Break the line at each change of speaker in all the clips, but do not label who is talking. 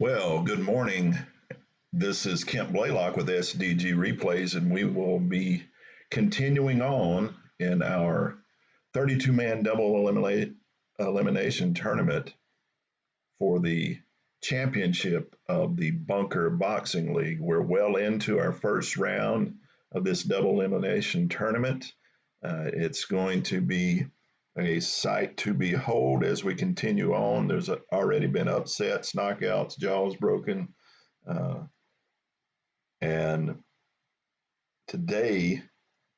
Well, good morning. This is Kent Blaylock with SDG Replays, and we will be continuing on in our 32-man elimination tournament for the championship of the Bunker Boxing League. We're well into our first round of this double elimination tournament. It's going to be a sight to behold as we continue on. There's already been upsets, knockouts, jaws broken. And today,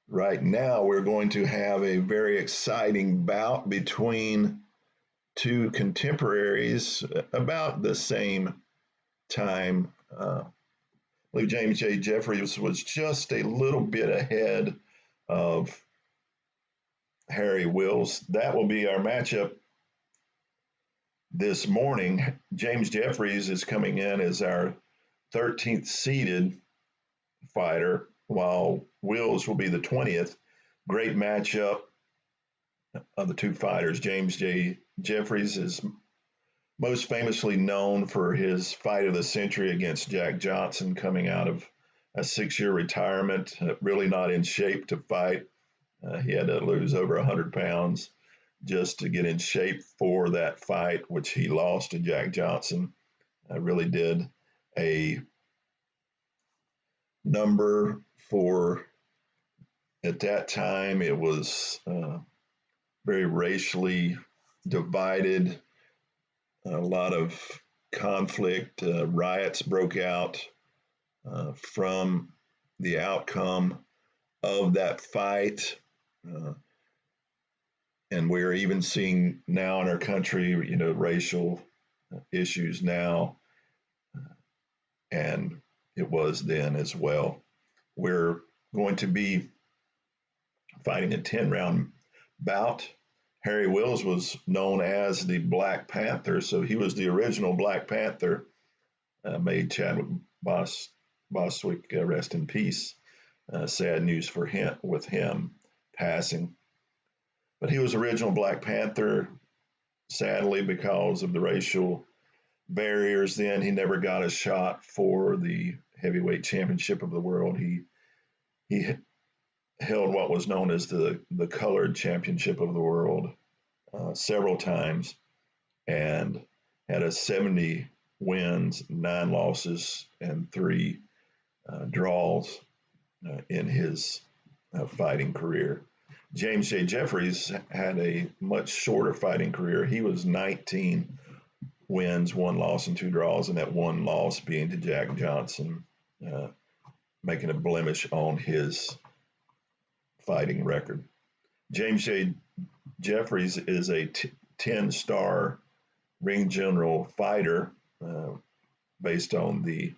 right now, we're going to have a very exciting bout between two contemporaries about the same time. I believe James J. Jeffries was just a little bit ahead of Harry Wills. That will be our matchup this morning. James Jeffries is coming in as our 13th seeded fighter, while Wills will be the 20th. Great matchup of the two fighters. James J. Jeffries is most famously known for his fight of the century against Jack Johnson, coming out of a 6-year retirement, really not in shape to fight. He had to lose over 100 pounds just to get in shape for that fight, which he lost to Jack Johnson. Really did a number for, at that time, it was very racially divided, a lot of conflict, riots broke out from the outcome of that fight. And we're even seeing now in our country, racial issues now, and it was then as well. We're going to be fighting a 10-round bout. Harry Wills was known as the Black Panther, so he was the original Black Panther. Made Chadwick Bostwick rest in peace. Sad news for him, with him passing. But he was original Black Panther. Sadly, because of the racial barriers, then he never got a shot for the heavyweight championship of the world. He held what was known as the colored championship of the world several times, and had a 70 wins, 9 losses, and 3 draws in his fighting career. James J. Jeffries had a much shorter fighting career. He was 19 wins, 1 loss, and 2 draws, and that 1 loss being to Jack Johnson, making a blemish on his fighting record. James J. Jeffries is a 10-star ring general fighter based on the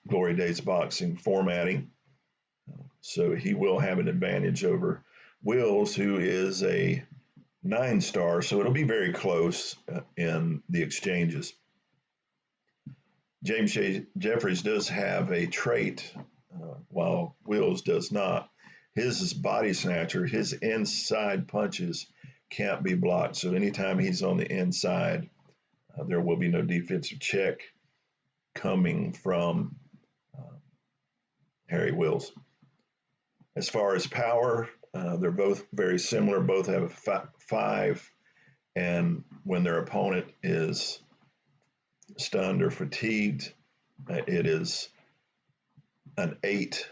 Glory Days boxing formatting. So he will have an advantage over Wills, who is a 9-star. So it'll be very close in the exchanges. James J. Jeffries does have a trait, while Wills does not. His is body snatcher. His inside punches can't be blocked. So anytime he's on the inside, there will be no defensive check coming from Harry Wills. As far as power, they're both very similar. Both have a 5, and when their opponent is stunned or fatigued, it is an 8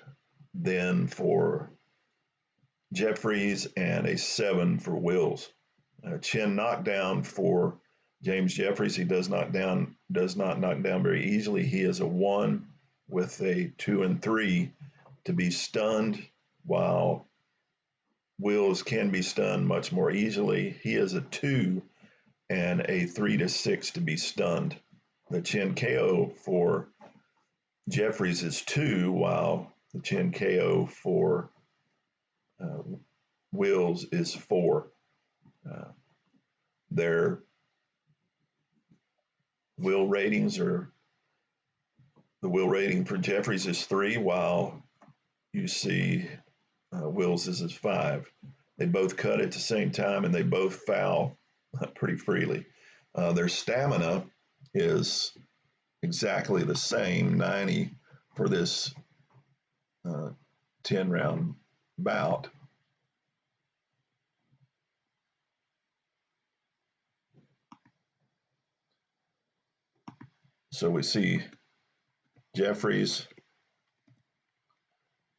then for Jeffries and a 7 for Wills. Chin knockdown for James Jeffries. He does not knock down very easily. He is a 1 with a 2 and 3 to be stunned, while Wills can be stunned much more easily. He is a 2 and a 3 to 6 to be stunned. The chin KO for Jeffries is 2, while the chin KO for Wills is 4. Their will ratings are, the will rating for Jeffries is 3, while you see Wills is 5. They both cut at the same time, and they both foul pretty freely. Their stamina is exactly the same, 90 for this 10 round bout. So we see Jeffries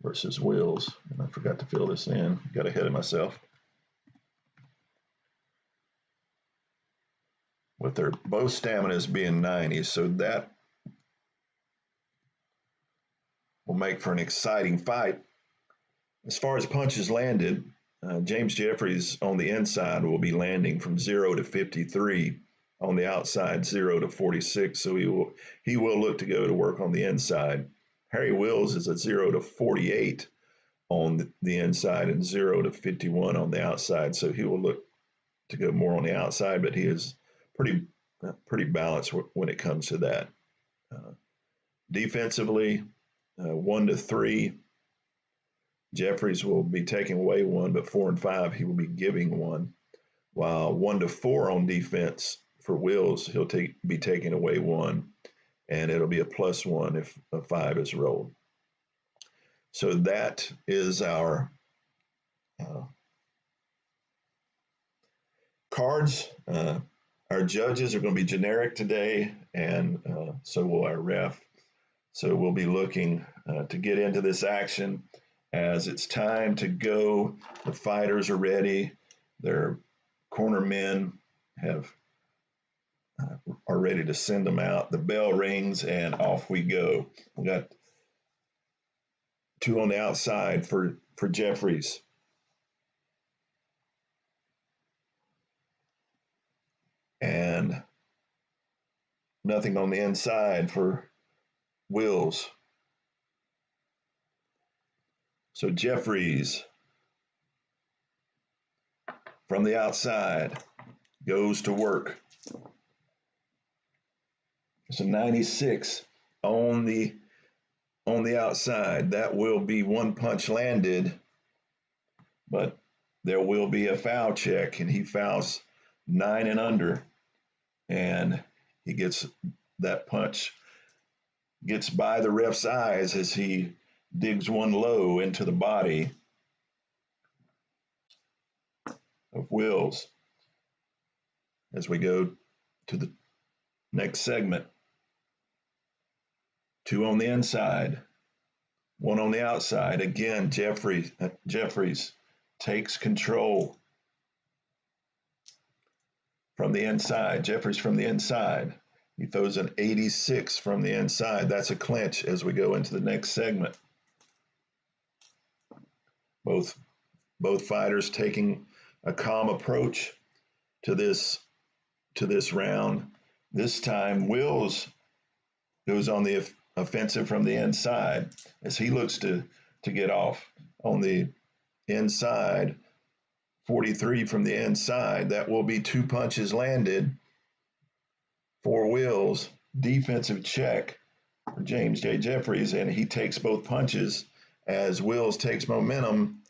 versus Wills. And I forgot to fill this in, got ahead of myself. With their both staminas being 90, so that will make for an exciting fight. As far as punches landed, James Jeffries on the inside will be landing from 0 to 53, on the outside 0 to 46. So he will look to go to work on the inside. Harry Wills is a 0 to 48 on the inside and 0 to 51 on the outside. So he will look to go more on the outside, but he is pretty balanced when it comes to that. Uh, Defensively, 1 to 3, Jeffries will be taking away 1, but 4 and 5, he will be giving 1. While 1 to 4 on defense for Wills, he'll be taking away 1, and it'll be a +1 if a 5 is rolled. So that is our cards. Our judges are going to be generic today, and so will our ref. So we'll be looking to get into this action as it's time to go. The fighters are ready. Their corner men are ready to send them out. The bell rings and off we go. We got 2 on the outside for Jeffries. And nothing on the inside for Wills. So Jeffries from the outside goes to work. It's a 96 on the outside. That will be 1 punch landed, but there will be a foul check, and he fouls 9 and under, and he gets that punch, gets by the ref's eyes as he digs 1 low into the body of Wills. As we go to the next segment, 2 on the inside, 1 on the outside. Again, Jeffries takes control from the inside. Jeffries from the inside. He throws an 86 from the inside. That's a clinch as we go into the next segment. Both fighters taking a calm approach to this round. This time, Wills goes on the offensive from the inside as he looks to get off on the inside. 43 from the inside. That will be 2 punches landed for Wills. Defensive check for James J. Jeffries, and he takes both punches. As Wills takes momentum,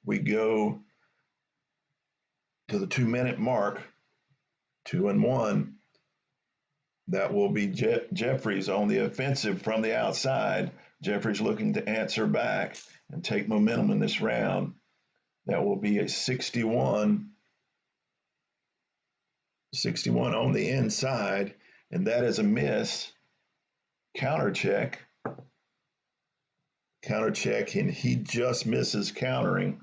we go to the 2-minute mark, 2 and 1. That will be Jeffries on the offensive from the outside. Jeffries looking to answer back and take momentum in this round. That will be a 61 on the inside, and that is a miss. Counter check, and he just misses countering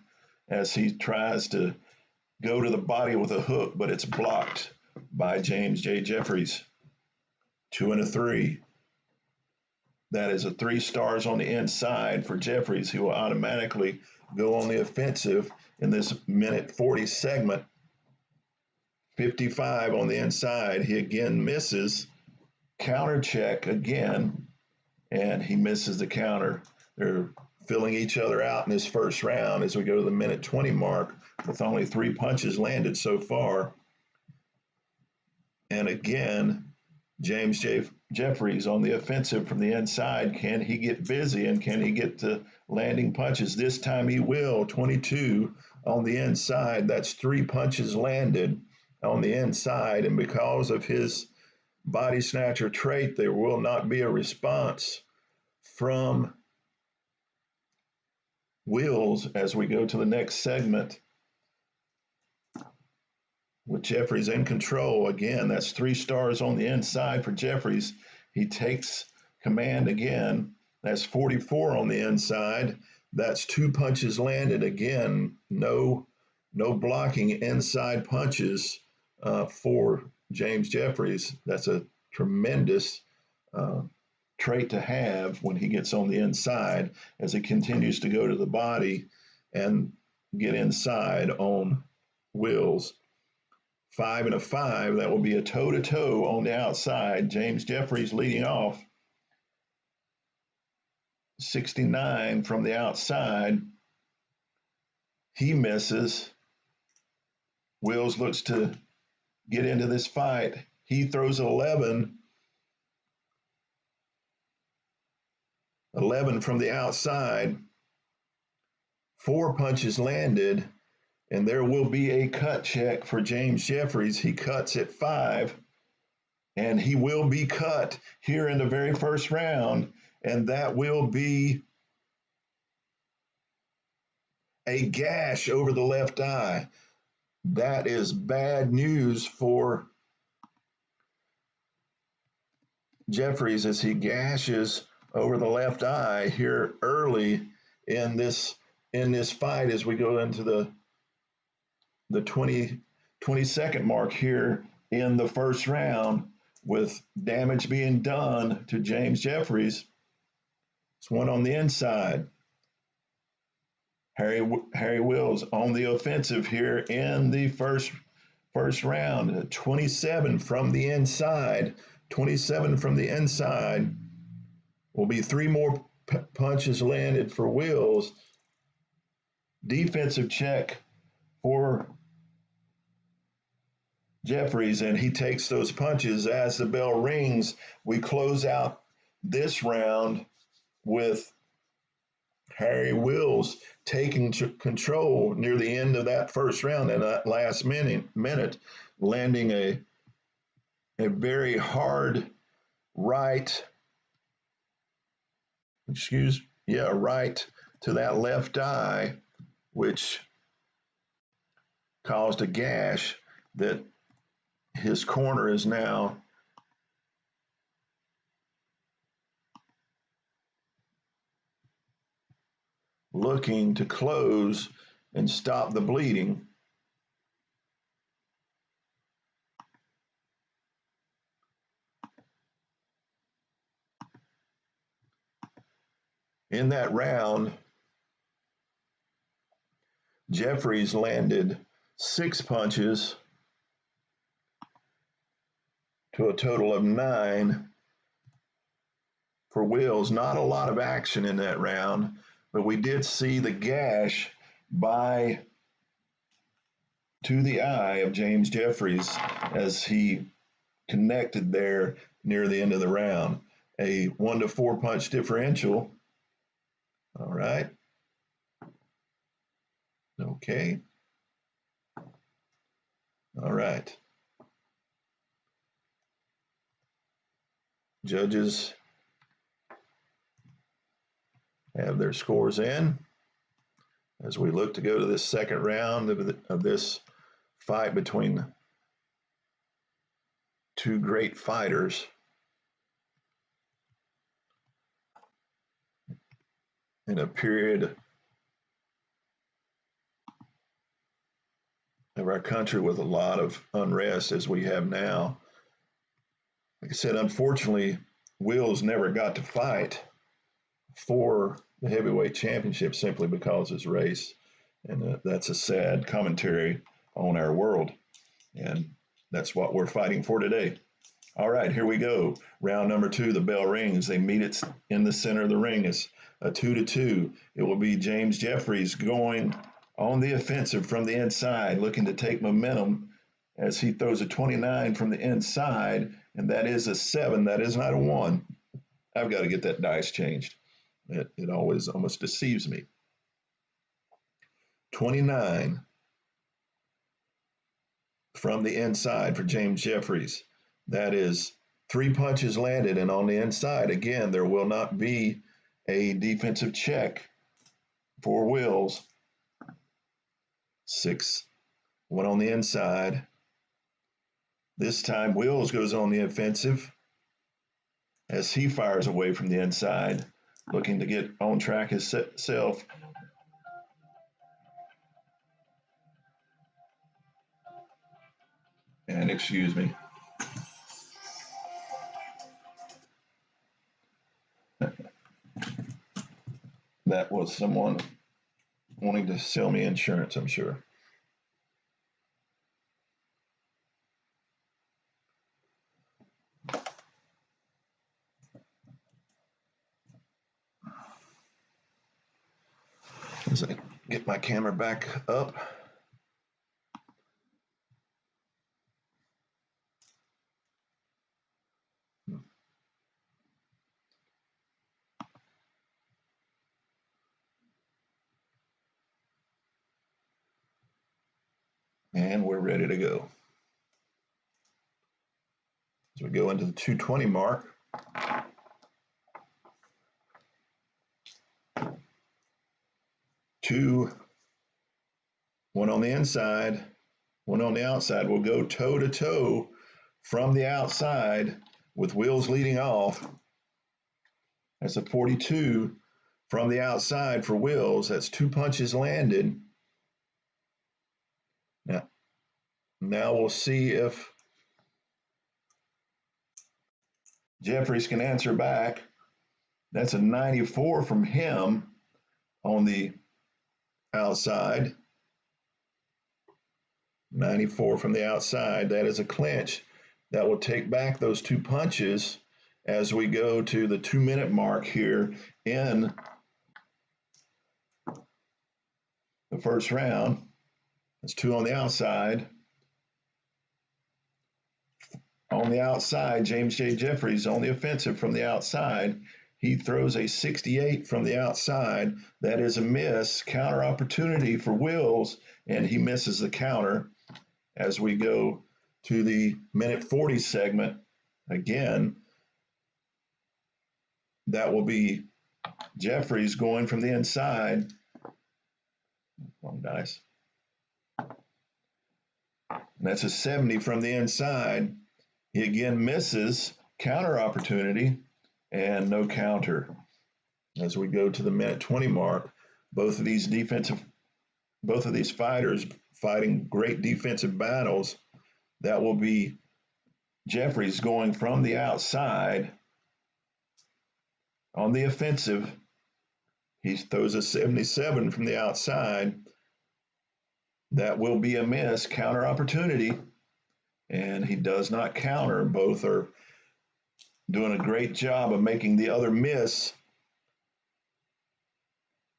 as he tries to go to the body with a hook, but it's blocked by James J. Jeffries. 2 and a 3. That is a 3 stars on the inside for Jeffries. He will automatically go on the offensive in this minute 40 segment. 55 on the inside. He again misses. Counter check again, and he misses the counter. They're filling each other out in this first round as we go to the minute 20 mark with only 3 punches landed so far. And again, James J. Jeffries on the offensive from the inside. Can he get busy, and can he get to landing punches? This time he will. 22 on the inside. That's 3 punches landed on the inside. And because of his body snatcher trait, there will not be a response from Wills as we go to the next segment with Jeffries in control. Again, that's 3 stars on the inside for Jeffries. He takes command again. That's 44 on the inside. That's 2 punches landed. Again, no blocking inside punches for James Jeffries. That's a tremendous uh, trait to have when he gets on the inside as he continues to go to the body and get inside on Wills. 5 and a 5, that will be a toe-to-toe on the outside. James Jeffries leading off. 69 from the outside. He misses. Wills looks to get into this fight. He throws 11 from the outside. 4 punches landed, and there will be a cut check for James Jeffries. He cuts at 5, and he will be cut here in the very first round, and that will be a gash over the left eye. That is bad news for Jeffries as he gashes over the left eye here early in this fight as we go into the 22nd mark here in the first round with damage being done to James Jeffries. It's one on the inside. Harry Wills on the offensive here in the first round. 27 from the inside. 27 from the inside. Will be 3 more punches landed for Wills. Defensive check for Jeffries, and he takes those punches. As the bell rings, we close out this round with Harry Wills taking control near the end of that first round in that last minute, landing a very hard right to that left eye, which caused a gash that his corner is now looking to close and stop the bleeding. In that round, Jeffries landed 6 punches to a total of 9 for Wills. Not a lot of action in that round, but we did see the gash to the eye of James Jeffries as he connected there near the end of the round. A 1-4 punch differential. All right. Okay. All right. Judges have their scores in as we look to go to this second round of this fight between 2 great fighters. In a period of our country with a lot of unrest as we have now. Like I said, unfortunately, Wills never got to fight for the heavyweight championship simply because of his race. And that's a sad commentary on our world. And that's what we're fighting for today. All right, here we go. Round number 2, the bell rings. They meet it in the center of the ring. It's a 2-2. It will be James Jeffries going on the offensive from the inside, looking to take momentum as he throws a 29 from the inside, and that is a 7. That is not a 1. I've got to get that dice changed. It always almost deceives me. 29 from the inside for James Jeffries. That is 3 punches landed, and on the inside, again, there will not be a defensive check for Wills. 6, 1 on the inside. This time, Wills goes on the offensive as he fires away from the inside, looking to get on track himself. And excuse me. That was someone wanting to sell me insurance, I'm sure. As I get my camera back up. And we're ready to go. As we go into the 220 mark. Two, 1 on the inside, 1 on the outside. We'll go toe to toe from the outside with Wills leading off. That's a 42 from the outside for Wills. That's 2 punches landed. Now we'll see if Jeffries can answer back. That's a 94 from him on the outside. 94 from the outside. That is a clinch. That will take back those 2 punches as we go to the 2-minute mark here in the first round. That's 2 on the outside. On the outside, James J. Jeffries on the offensive from the outside. He throws a 68 from the outside. That is a miss. Counter opportunity for Wills, and he misses the counter as we go to the minute 40 segment. Again, that will be Jeffries going from the inside. Wrong dice. And that's a 70 from the inside. He again misses, counter opportunity, and no counter. As we go to the minute 20 mark, both of these fighters fighting great defensive battles. That will be Jeffries going from the outside on the offensive. He throws a 77 from the outside. That will be a miss, counter opportunity, and he does not counter. Both are doing a great job of making the other miss.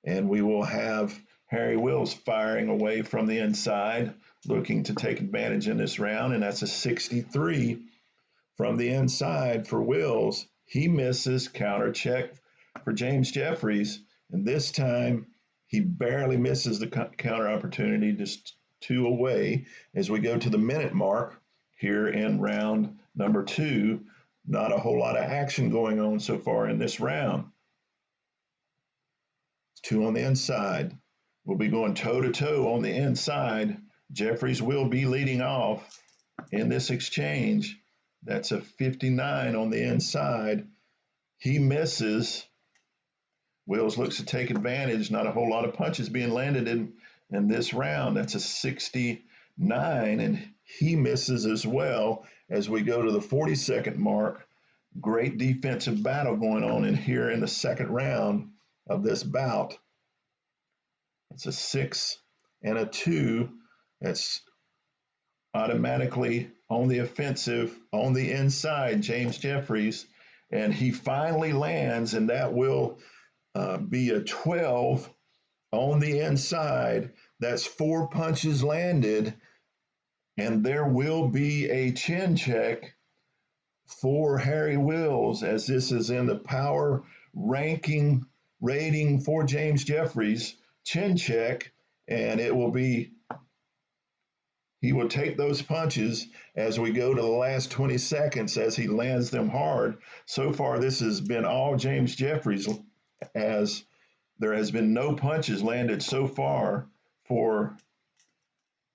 And we will have Harry Wills firing away from the inside, looking to take advantage in this round, and that's a 63 from the inside for Wills. He misses, counter check for James Jeffries, and this time he barely misses the counter opportunity, just 2 away. As we go to the minute mark here in round number 2, not a whole lot of action going on so far in this round. 2 on the inside. We'll be going toe-to-toe on the inside. Jeffries will be leading off in this exchange. That's a 59 on the inside. He misses. Wills looks to take advantage. Not a whole lot of punches being landed in this round. That's a 69, and he misses as well. As we go to the 40-second mark, great defensive battle going on in here in the second round of this bout. It's a 6 and a 2. That's automatically on the offensive, on the inside, James Jeffries. And he finally lands, and that will be a 12 on the inside. That's 4 punches landed, and there will be a chin check for Harry Wills, as this is in the power ranking rating for James Jeffries. Chin check, and it will be, he will take those punches as we go to the last 20 seconds as he lands them hard. So far, this has been all James Jeffries, as there has been no punches landed so far for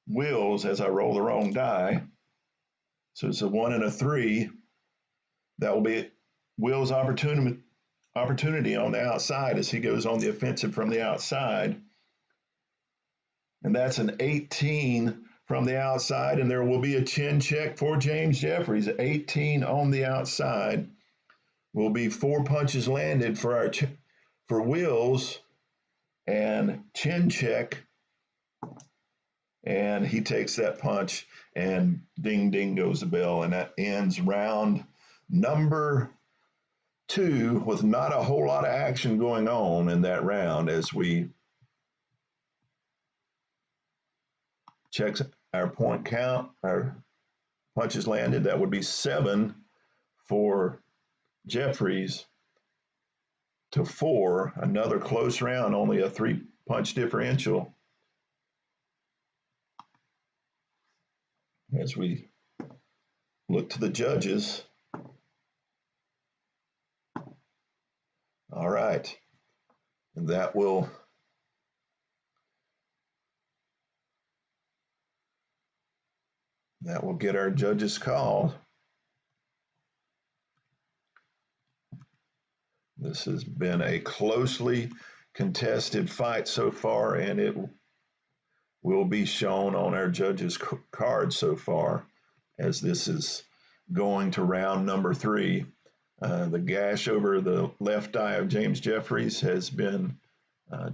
Wills as I roll the wrong die. So it's a 1 and a 3. That will be Will's opportunity on the outside as he goes on the offensive from the outside. And that's an 18 from the outside, and there will be a chin check for James Jeffries. 18 on the outside will be 4 punches landed for Wills, and chin check, and he takes that punch, and ding ding goes the bell, and that ends round number 2 with not a whole lot of action going on in that round as we check our point count, our punches landed. That would be 7 for Jeffries to 4. Another close round, only a 3-punch differential. As we look to the judges. All right. And that will get our judges called. This has been a closely contested fight so far, and it will be shown on our judges' card so far as this is going to round number 3. The gash over the left eye of James Jeffries has been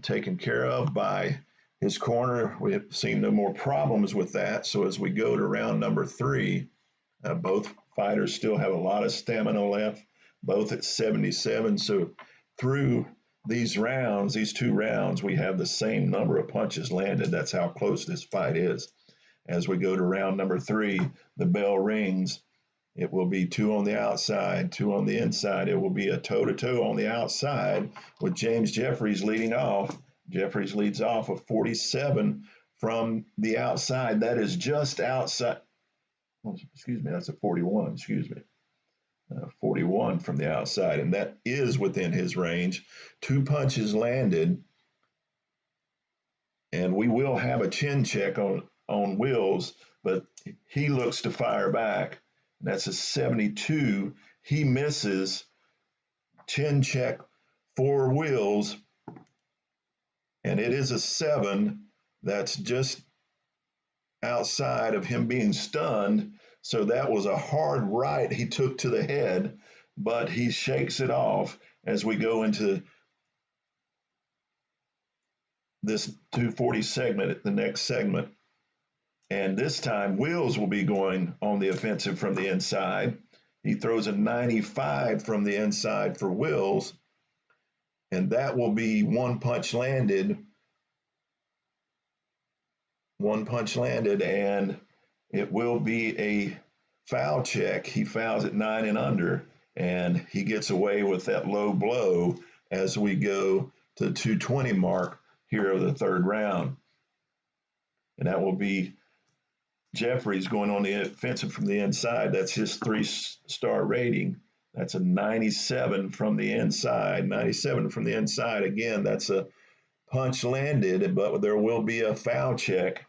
taken care of by his corner. We have seen no more problems with that. So as we go to round number 3, both fighters still have a lot of stamina left, both at 77. So through these rounds, these 2 rounds, we have the same number of punches landed. That's how close this fight is. As we go to round number 3, the bell rings. It will be 2 on the outside, 2 on the inside. It will be a toe-to-toe on the outside with James Jeffries leading off. Jeffries leads off of 47 from the outside. That is just outside. Oh, excuse me, that's a 41. Excuse me. 41 from the outside, and that is within his range. 2 punches landed, and we will have a chin check on Wills, but he looks to fire back. That's a 72. He misses. Chin check for Wills, and it is a 7. That's just outside of him being stunned. So that was a hard right he took to the head, but he shakes it off as we go into this 240 segment, the next segment. And this time, Wills will be going on the offensive from the inside. He throws a 95 from the inside for Wills, and that will be 1 punch landed. 1 punch landed, and it will be a foul check. He fouls at 9 and under, and he gets away with that low blow as we go to the 220 mark here of the 3rd round. And that will be Jeffries going on the offensive from the inside. That's his 3-star rating. That's a 97 from the inside. 97 from the inside. Again, that's a punch landed, but there will be a foul check.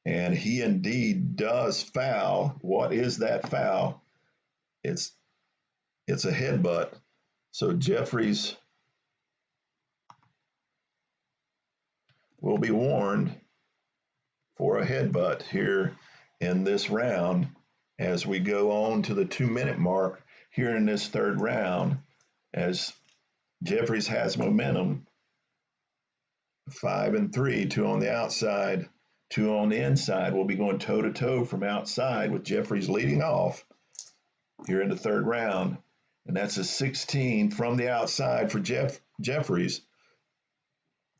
And he indeed does foul. What is that foul? It's a headbutt. So Jeffries will be warned for a headbutt here in this round as we go on to the 2-minute mark here in this 3rd round, as Jeffries has momentum. 5 and 3, 2 on the outside, 2 on the inside. We'll be going toe-to-toe from outside with Jeffries leading off here in the 3rd round. And that's a 16 from the outside for Jeffries.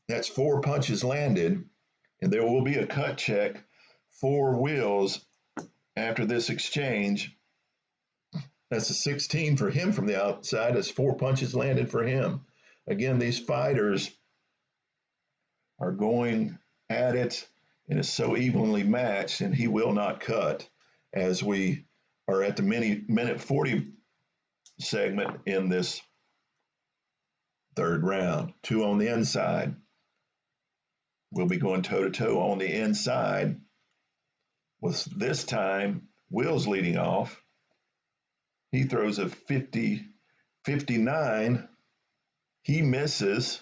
That's 4 punches landed, and there will be a cut check for Wills after this exchange. That's a 16 for him from the outside. That's 4 punches landed for him. Again, these fighters are going at it, and it's so evenly matched, and he will not cut as we are at the minute 40 segment in this third round. Two on the inside. We'll be going toe to toe on the inside with this time Will's leading off. He throws a 59. He misses.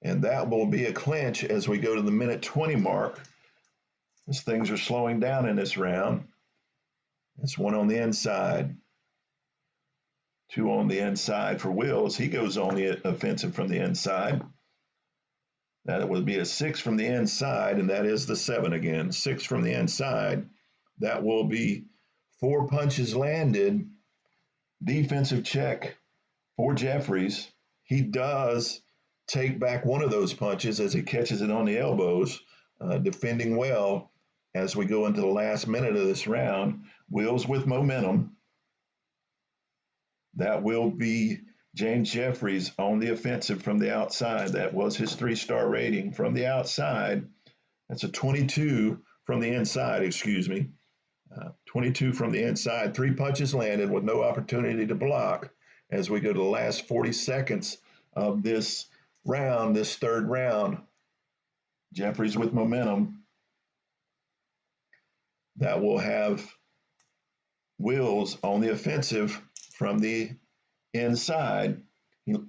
And that will be a clinch as we go to the minute 20 mark. As things are slowing down in this round. It's one on the inside. Two on the inside for Wills. He goes on the offensive from the inside. That would be a 6 from the inside, and that is the 7 again. 6 from the inside. That will be 4 punches landed. Defensive check for Jeffries. He does take back one of those punches as he catches it on the elbows, defending well as we go into the last minute of this round. Wills with momentum. That will be James Jeffries on the offensive from the outside. That was his 3-star rating from the outside. That's a 22 from the inside, 22 from the inside. 3 punches landed with no opportunity to block as we go to the last 40 seconds of this round, this third round. Jeffries with momentum. That will have Wills on the offensive from the inside.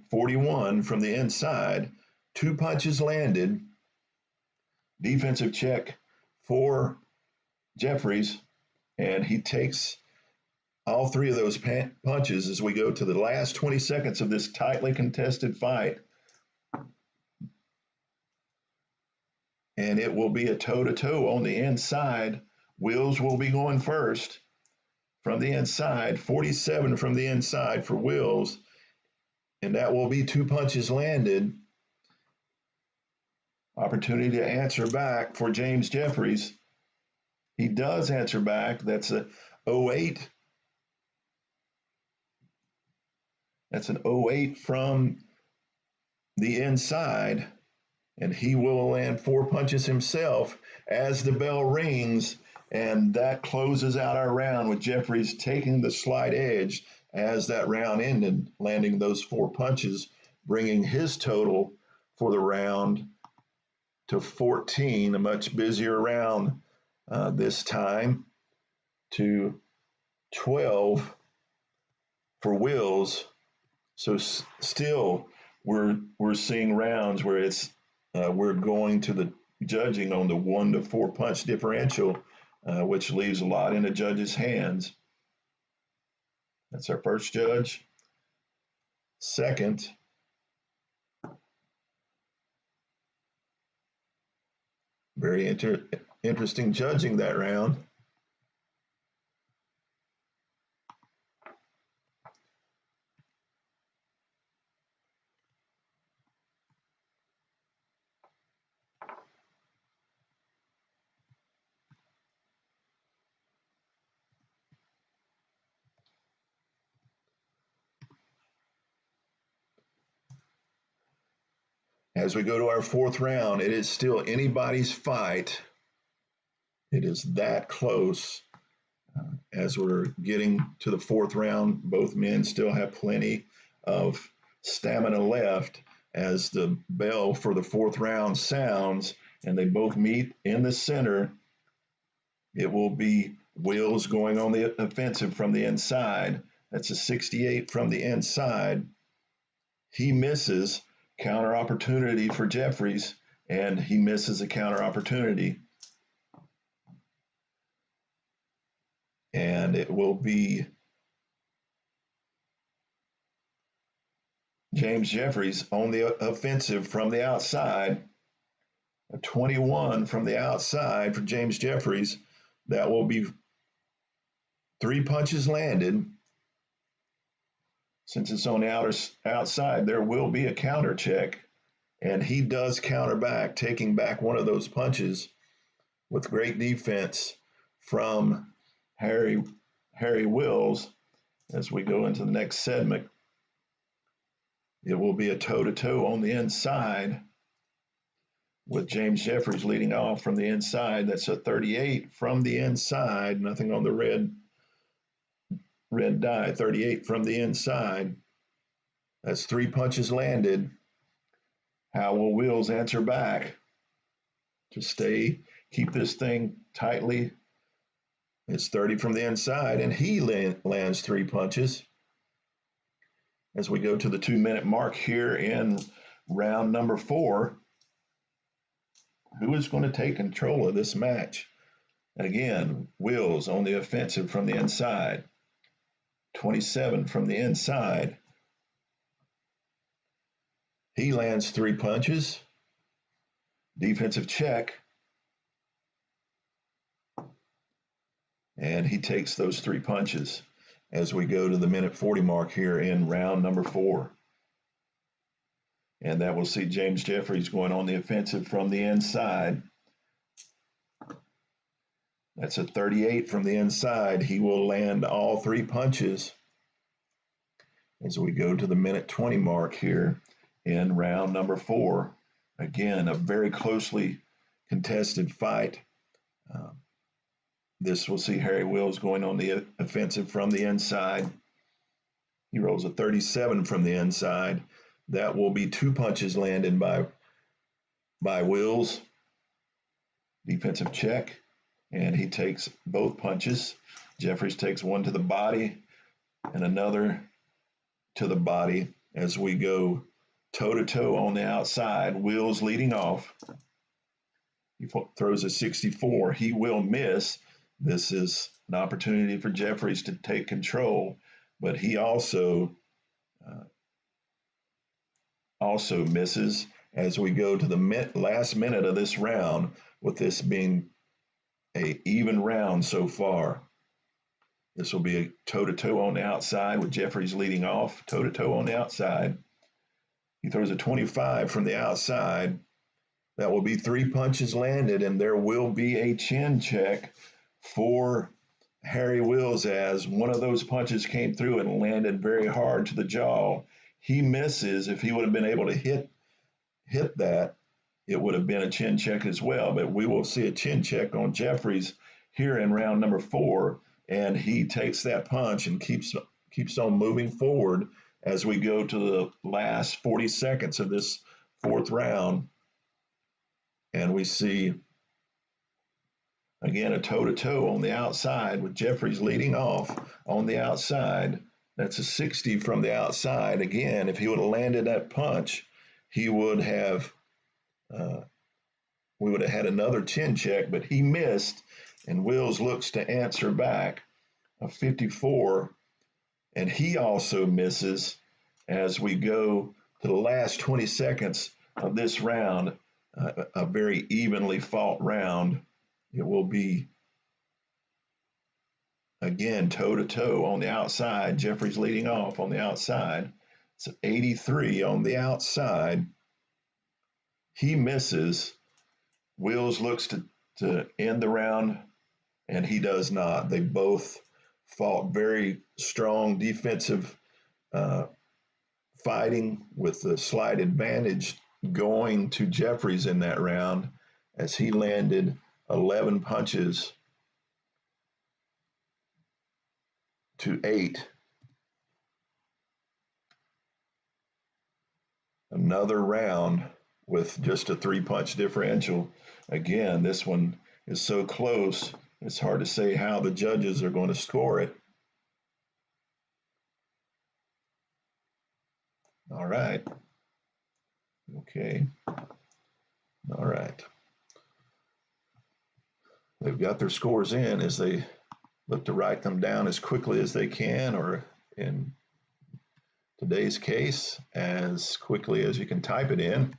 41 from the inside. 2 punches landed. Defensive check for Jeffries, and he takes all 3 of those punches as we go to the last 20 seconds of this tightly contested fight. And it will be a toe-to-toe on the inside. Wills will be going first from the inside. 47 from the inside for Wills. And that will be 2 punches landed. Opportunity to answer back for James Jeffries. He does answer back. That's a 08. That's an 08 from the inside. And he will land 4 punches himself as the bell rings. And that closes out our round with Jeffries taking the slight edge as that round ended, landing those 4 punches, bringing his total for the round to 14, a much busier round this time, to 12 for Wills. So still we're seeing rounds where it's we're going to the judging on the 1 to 4 punch differential, which leaves a lot in the judge's hands. That's our first judge. Second, very interesting judging that round. As we go to our 4th round, it is still anybody's fight. It is that close. As we're getting to the 4th round, both men still have plenty of stamina left as the bell for the 4th round sounds and they both meet in the center. It will be Wills going on the offensive from the inside. That's a 68 from the inside. He misses. Counter opportunity for Jeffries, and he misses a counter opportunity. And it will be James Jeffries on the offensive from the outside. A 21 from the outside for James Jeffries. That will be 3 punches landed. Since it's on the outside, there will be a counter check, and he does counter back, taking back one of those punches with great defense from Harry Wills, as we go into the next segment. It will be a toe-to-toe on the inside with James Jeffries leading off from the inside. That's a 38 from the inside. Nothing on the red die. 38 from the inside. That's 3 punches landed. How will Wills answer back to keep this thing tightly? It's 30 from the inside, and he lands 3 punches. As we go to the 2-minute mark here in round number 4, who is going to take control of this match? Again, Wills on the offensive from the inside. 27 from the inside. He lands 3 punches. Defensive check. And he takes those 3 punches as we go to the minute 40 mark here in round number 4. And that will see James Jeffries going on the offensive from the inside. That's a 38 from the inside. He will land all 3 punches as we go to the minute 20 mark here in round number 4. Again, a very closely contested fight. This will see Harry Wills going on the offensive from the inside. He rolls a 37 from the inside. That will be 2 punches landed by Wills. Defensive check, and he takes both punches. Jeffries takes one to the body and another to the body as we go toe-to-toe on the outside. Wills leading off. He throws a 64. He will miss. This is an opportunity for Jeffries to take control, but he also misses as we go to the last minute of this round, with this being an even round so far. This will be a toe-to-toe on the outside with Jeffries leading off, toe-to-toe on the outside. He throws a 25 from the outside. That will be 3 punches landed, and there will be a chin check for Harry Wills as one of those punches came through and landed very hard to the jaw. He misses. If he would have been able to hit that, it would have been a chin check as well. But we will see a chin check on Jeffries here in round number 4, and he takes that punch and keeps on moving forward as we go to the last 40 seconds of this 4th round. And we see, again, a toe-to-toe on the outside with Jeffries leading off on the outside. That's a 60 from the outside. Again, if he would have landed that punch, he would have, we would have had another chin check, but he missed, and Wills looks to answer back a 54, and he also misses as we go to the last 20 seconds of this round. A very evenly fought round. It will be, again, toe-to-toe on the outside. Jeffries leading off on the outside. It's an 83 on the outside. He misses. Wills looks to end the round, and he does not. They both fought very strong defensive fighting, with the slight advantage going to Jeffries in that round as he landed 11 punches to 8. Another round with just a 3-punch differential. Again, this one is so close, it's hard to say how the judges are going to score it. All right. Okay. All right. They've got their scores in as they look to write them down as quickly as they can, or in today's case, as quickly as you can type it in,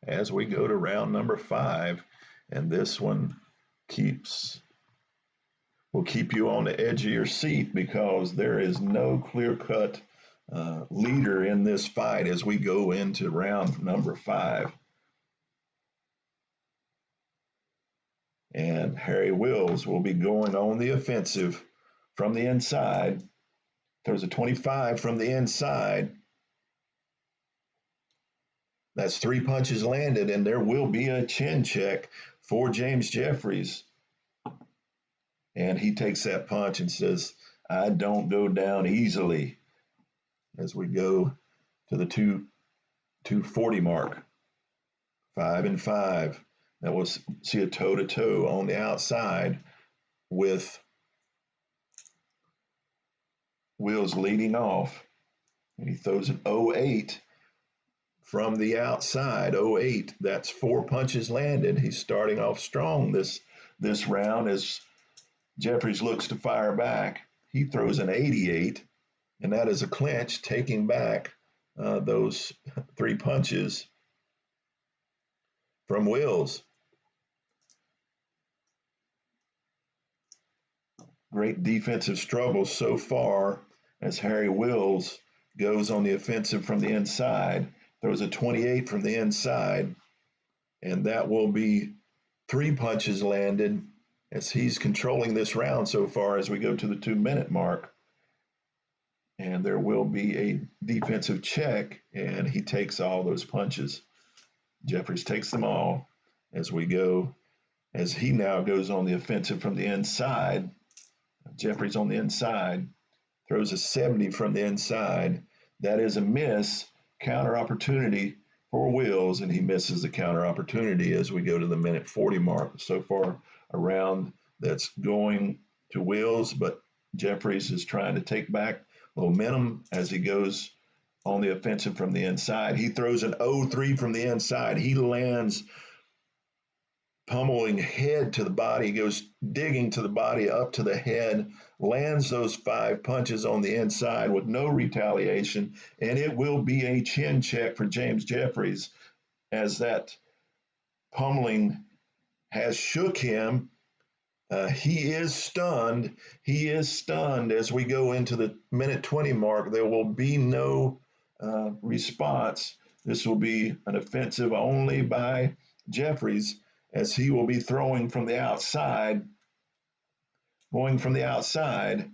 as we go to round number 5. And this one will keep you on the edge of your seat, because there is no clear-cut leader in this fight as we go into round number 5. And Harry Wills will be going on the offensive from the inside, throws a 25 from the inside. That's 3 punches landed, and there will be a chin check for James Jeffries. And he takes that punch and says, I don't go down easily, as we go to the 240 mark. 5-5. That was see a toe-to-toe on the outside with Wills leading off. And he throws an 08 from the outside. 08. That's 4 punches landed. He's starting off strong this round as Jeffries looks to fire back. He throws an 88, and that is a clinch, taking back those 3 punches from Wills. Great defensive struggles so far as Harry Wills goes on the offensive from the inside. Throws a 28 from the inside, and that will be 3 punches landed as he's controlling this round so far as we go to the 2-minute mark. And there will be a defensive check, and he takes all those punches. Jeffries takes them all as we go, as he now goes on the offensive from the inside. Jeffries on the inside, throws a 70 from the inside. That is a miss. Counter opportunity for Wills, and he misses the counter opportunity as we go to the minute 40 mark. So far, a round that's going to Wills, but Jeffries is trying to take back momentum as he goes on the offensive from the inside. He throws an 0-3 from the inside. He lands pummeling head to the body, goes digging to the body, up to the head, lands those 5 punches on the inside with no retaliation, and it will be a chin check for James Jeffries as that pummeling has shook him. He is stunned. He is stunned as we go into the minute 20 mark. There will be no response. This will be an offensive only by Jeffries, as he will be throwing from the outside, going from the outside,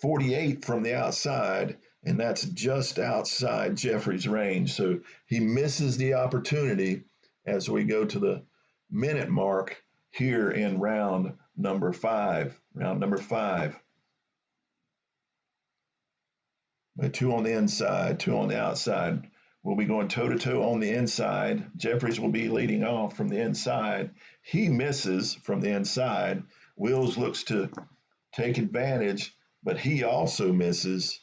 48 from the outside, and that's just outside Jeffries' range. So he misses the opportunity as we go to the minute mark here in round number 5. Round number 5. 2 on the inside, 2 on the outside. We'll be going toe-to-toe on the inside. Jeffries will be leading off from the inside. He misses from the inside. Wills looks to take advantage, but he also misses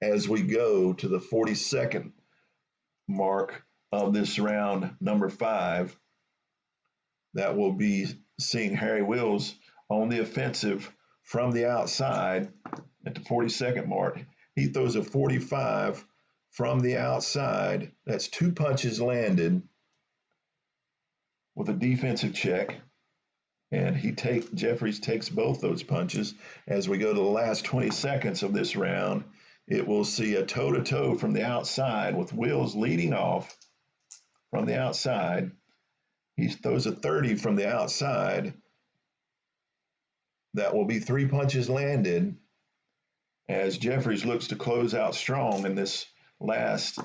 as we go to the 42nd mark of this round number 5. That will be seeing Harry Wills on the offensive from the outside at the 42nd mark. He throws a 45 from the outside. That's 2 punches landed with a defensive check. And Jeffries takes both those punches. As we go to the last 20 seconds of this round, it will see a toe-to-toe from the outside with Wills leading off from the outside. He throws a 30 from the outside. That will be 3 punches landed as Jeffries looks to close out strong in this last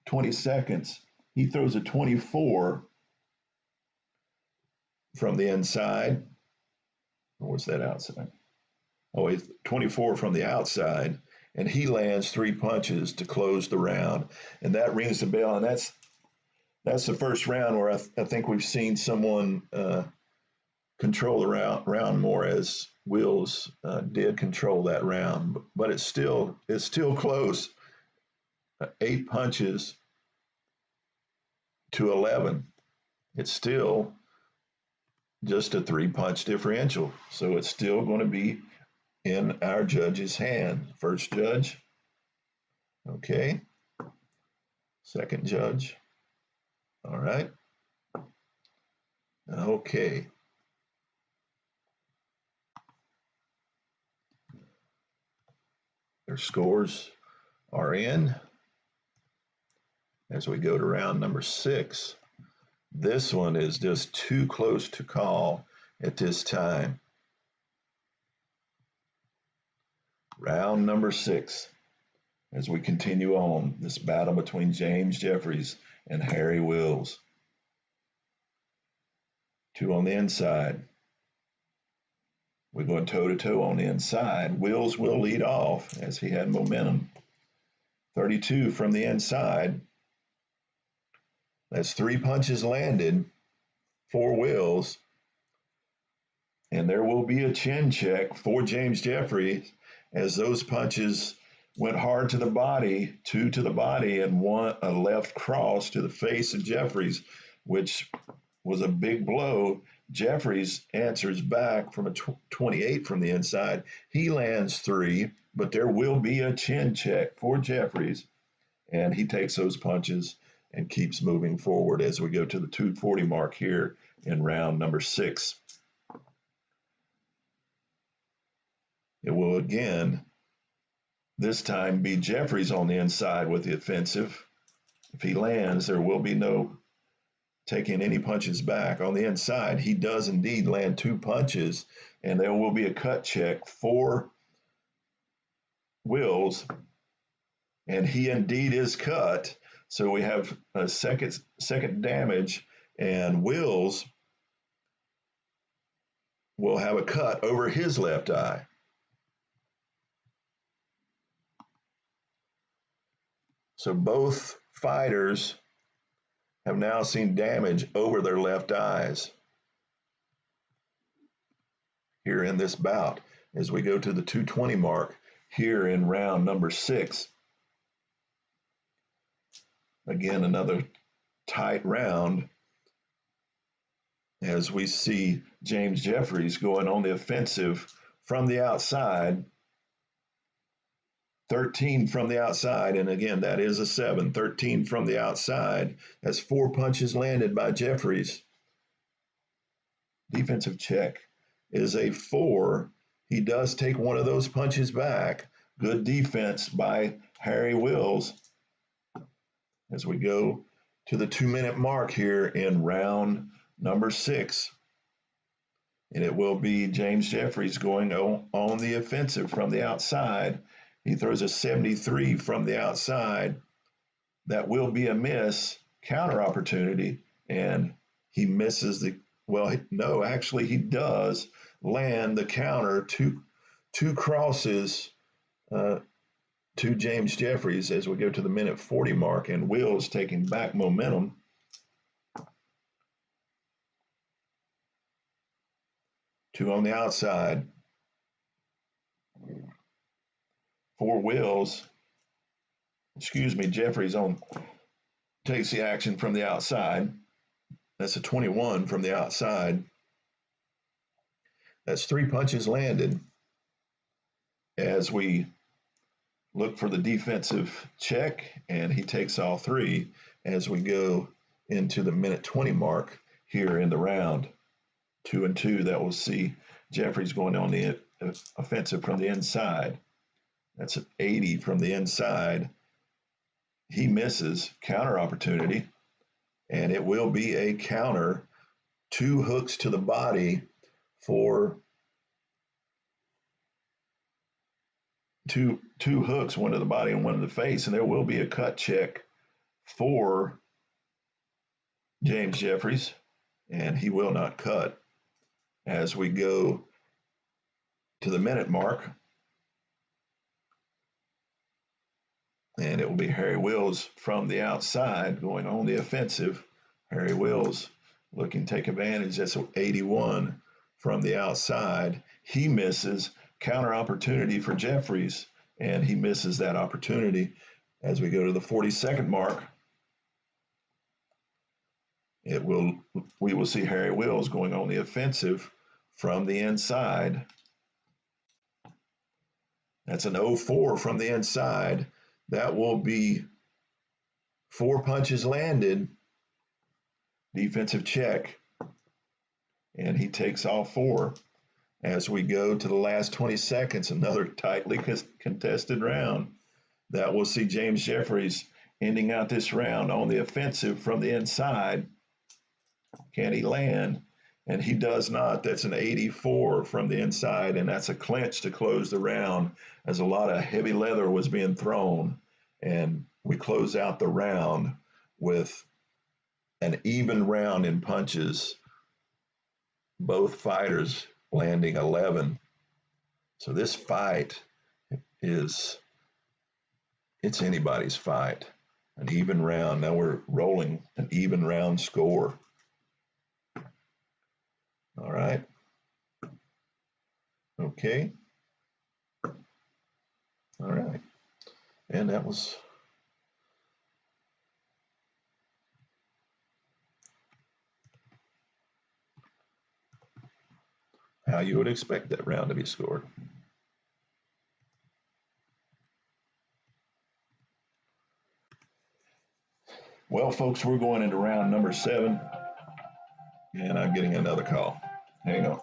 20 seconds. He throws a 24 from the inside. Or was that outside? Oh, he's 24 from the outside, and he lands 3 punches to close the round. And that rings the bell, and that's the first round where I think we've seen someone control the round more, as Wills did control that round. But it's still close. 8 punches to 11. It's still just a 3-punch differential. So it's still going to be in our judge's hand. First judge. Okay. Second judge. All right. Okay. Their scores are in. As we go to round number 6, this one is just too close to call at this time. Round number 6. As we continue on this battle between James Jeffries and Harry Wills. 2 on the inside. We're going toe-to-toe on the inside. Wills will lead off as he had momentum. 32 from the inside. That's 3 punches landed for Wills. And there will be a chin check for James Jeffries as those punches went hard to the body, 2 to the body, and 1 a left cross to the face of Jeffries, which was a big blow. Jeffries answers back from a 28 from the inside. He lands 3, but there will be a chin check for Jeffries, and he takes those punches and keeps moving forward as we go to the 240 mark here in round number 6. It will again, this time, be Jeffries on the inside with the offensive. If he lands, there will be no taking any punches back. On the inside, he does indeed land 2 punches, and there will be a cut check for Wills, and he indeed is cut. So we have a second damage, and Wills will have a cut over his left eye. So both fighters have now seen damage over their left eyes here in this bout as we go to the 220 mark here in round number 6. Again, another tight round as we see James Jeffries going on the offensive from the outside. 13 from the outside, and again, that is a 7. 13 from the outside. That's 4 punches landed by Jeffries. Defensive check is a 4. He does take one of those punches back. Good defense by Harry Wills as we go to the 2-minute mark here in round number 6. And it will be James Jeffries going on the offensive from the outside. He throws a 73 from the outside. That will be a miss, counter opportunity, and he misses the, well, no, actually he does land the counter, two crosses to James Jeffries as we go to the minute 40 mark, and Wills taking back momentum. Two on the outside. For Wills, Jeffries takes the action from the outside. That's a 21 from the outside. That's 3 punches landed as we look for the defensive check, and he takes all 3 as we go into the minute 20 mark here in the round. 2 and 2, that will see Jeffries going on the offensive from the inside. That's an 80 from the inside. He misses, counter opportunity, and it will be a counter. 2 hooks to the body for two hooks, one to the body and one to the face, and there will be a cut check for James Jeffries, and he will not cut as we go to the minute mark. And it will be Harry Wills from the outside going on the offensive. Harry Wills looking to take advantage. That's 81 from the outside. He misses, counter opportunity for Jeffries, and he misses that opportunity as we go to the 42nd mark. We will see Harry Wills going on the offensive from the inside. That's an 04 from the inside. That will be 4 punches landed, defensive check, and he takes all 4. As we go to the last 20 seconds, another tightly contested round. That will see James Jeffries ending out this round on the offensive from the inside. Can he land? and he does not. That's an 84 from the inside, and that's a clinch to close the round as a lot of heavy leather was being thrown. And we close out the round with an even round in punches, both fighters landing 11. So this fight is, it's anybody's fight. An even round. Now we're rolling an even round score. All right. Okay. All right. And that was how you would expect that round to be scored. Well, folks, we're going into round number 7, and I'm getting another call. Hang on.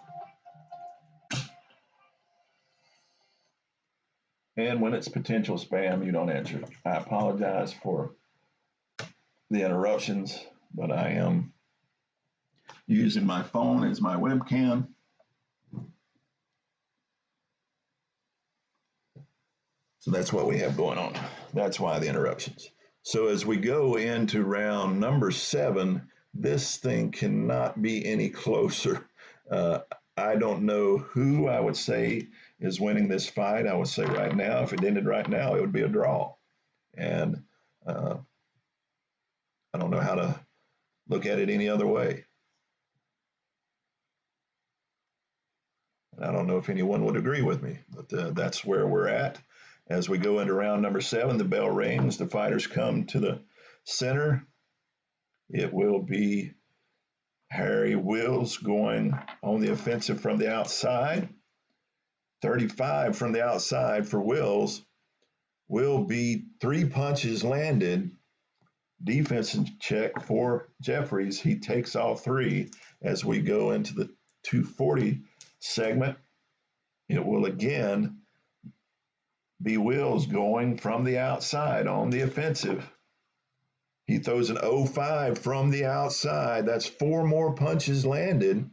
And when it's potential spam, you don't answer. I apologize for the interruptions, but I am using my phone as my webcam. So that's what we have going on. That's why the interruptions. So as we go into round number 7, this thing cannot be any closer. I don't know who I would say is winning this fight. I would say right now, if it ended right now, it would be a draw. And I don't know how to look at it any other way. And I don't know if anyone would agree with me, but that's where we're at. As we go into round number 7, the bell rings, the fighters come to the center. It will be Harry Wills going on the offensive from the outside. 35 from the outside for Wills will be 3 punches landed. Defensive check for Jeffries. He takes all 3 as we go into the 240 segment. It will again be Wills going from the outside on the offensive. He throws an 0-5 from the outside. That's 4 more punches landed.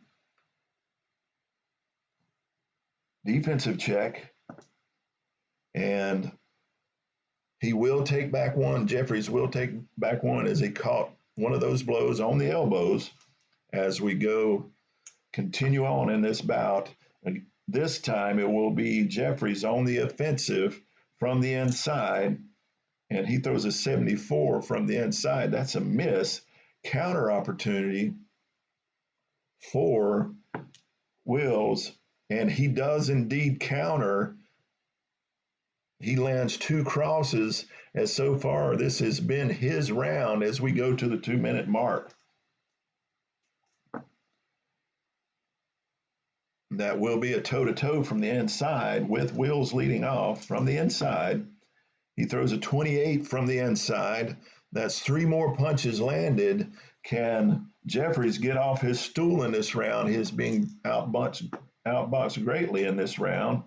Defensive check. And he will take back one. Jeffries will take back one as he caught one of those blows on the elbows as we continue on in this bout. This time it will be Jeffries on the offensive from the inside, and he throws a 74 from the inside. That's a miss. Counter opportunity for Wills, and he does indeed counter. He lands 2 crosses, as so far this has been his round as we go to the 2-minute mark. That will be a toe-to-toe from the inside with Wills leading off from the inside. He throws a 28 from the inside. That's 3 more punches landed. Can Jeffries get off his stool in this round? He's being outboxed greatly in this round.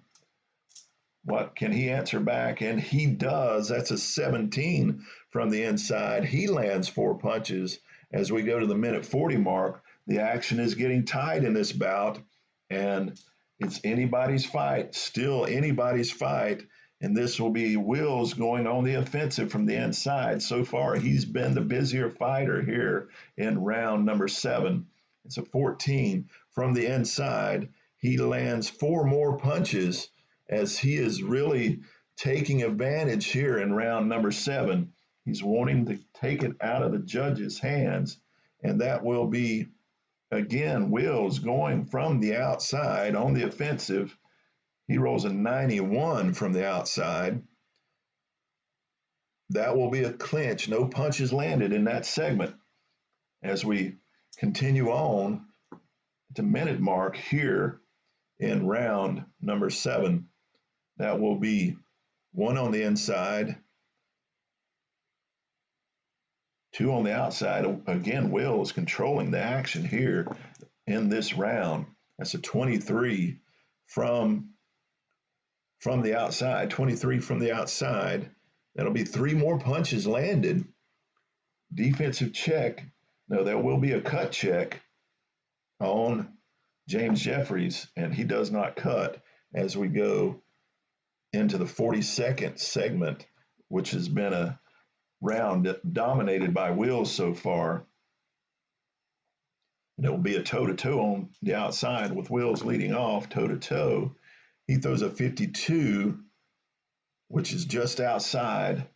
What can he answer back? And he does. That's a 17 from the inside. He lands 4 punches. As we go to the minute 40 mark, the action is getting tight in this bout, and it's anybody's fight, still anybody's fight. And this will be Wills going on the offensive from the inside. So far, he's been the busier fighter here in round number 7. It's a 14 from the inside. He lands 4 more punches as he is really taking advantage here in round number 7. He's wanting to take it out of the judge's hands, and that will be, again, Wills going from the outside on the offensive. He rolls a 91 from the outside. That will be a clinch. No punches landed in that segment. As we continue on to minute mark here in round number 7, that will be 1 on the inside, 2 on the outside. Again, Wills controlling the action here in this round. That's a 23 from the outside, 23 from the outside. That'll be 3 more punches landed. Defensive check. No, there will be a cut check. on James Jeffries, and he does not cut as we go into the 42nd segment, which has been a round dominated by Wills so far. And it will be a toe-to-toe on the outside with Wills leading off toe-to-toe. He throws a 52, which is just outside,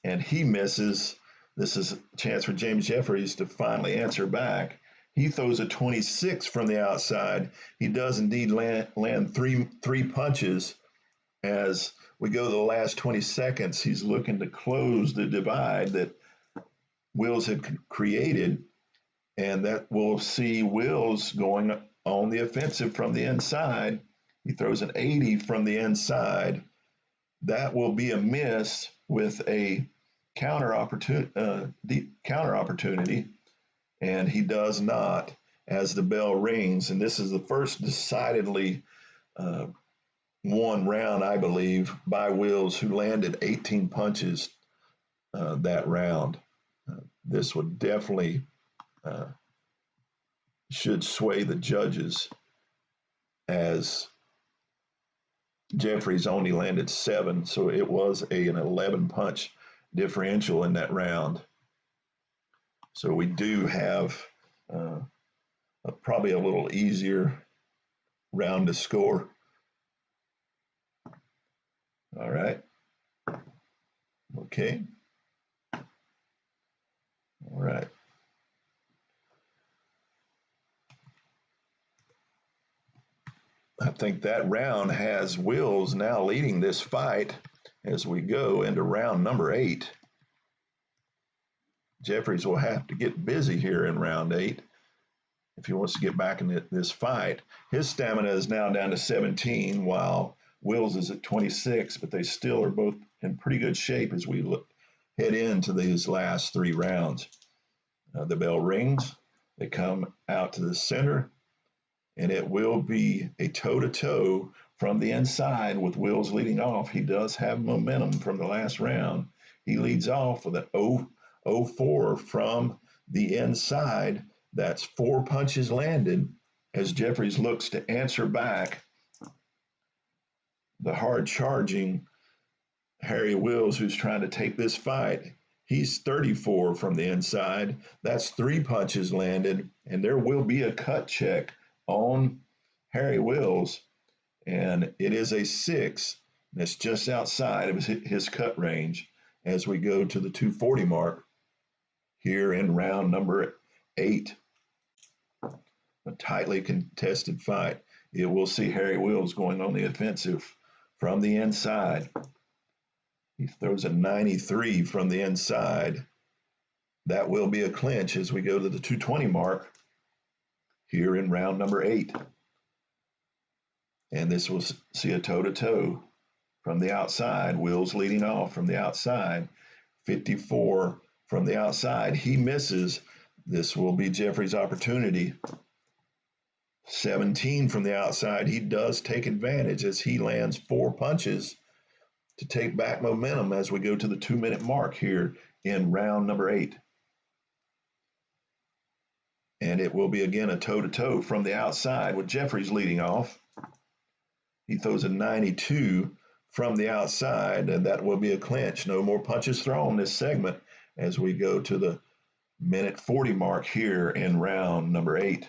and he misses. This is a chance for James Jeffries to finally answer back. He throws a 26 from the outside. He does indeed land three punches. As we go to the last 20 seconds, he's looking to close the divide that Wills had created, and that will see Wills going on the offensive from the inside. He throws an 80 from the inside. That will be a miss with a counter opportunity, and he does not as the bell rings. And this is the first decidedly won round, I believe, by Wills, who landed 18 punches that round. This would definitely should sway the judges, as Jeffries only landed 7, so it was an 11 punch differential in that round. So we do have probably a little easier round to score. All right. Okay. All right. I think that round has Wills now leading this fight as we go into round number 8. Jeffries will have to get busy here in round 8 if he wants to get back in this fight. His stamina is now down to 17, while Wills is at 26, but they still are both in pretty good shape as we head into these last 3 rounds. The bell rings. They come out to the center, and it will be a toe-to-toe from the inside with Wills leading off. He does have momentum from the last round. He leads off with an 0-4 from the inside. That's 4 punches landed as Jeffries looks to answer back the hard-charging Harry Wills, who's trying to take this fight. He's 34 from the inside. That's 3 punches landed, and there will be a cut check on Harry Wills, and it is a 6. That's just outside of his cut range as we go to the 240 mark here in round number 8. A tightly contested fight. It will see Harry Wills going on the offensive from the inside. He throws a 93 from the inside. That will be a clinch as we go to the 220 mark here in round number 8. And this will see a toe-to-toe from the outside. Wills leading off from the outside. 54 from the outside. He misses. This will be Jeffries' opportunity. 17 from the outside. He does take advantage as he lands 4 punches to take back momentum as we go to the 2-minute mark here in round number 8. And it will be again a toe-to-toe from the outside with Jeffries leading off. He throws a 92 from the outside, and that will be a clinch. No more punches thrown this segment as we go to the minute 40 mark here in round number 8.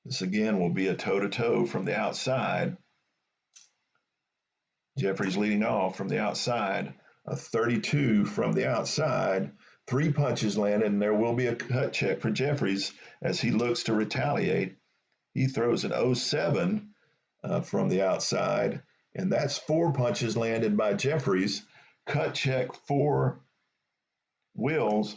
This again will be a toe-to-toe from the outside. Jeffries leading off from the outside. A 32 from the outside. 3 punches landed, and there will be a cut check for Jeffries as he looks to retaliate. He throws an 07 from the outside, and that's 4 punches landed by Jeffries. Cut check for Wills,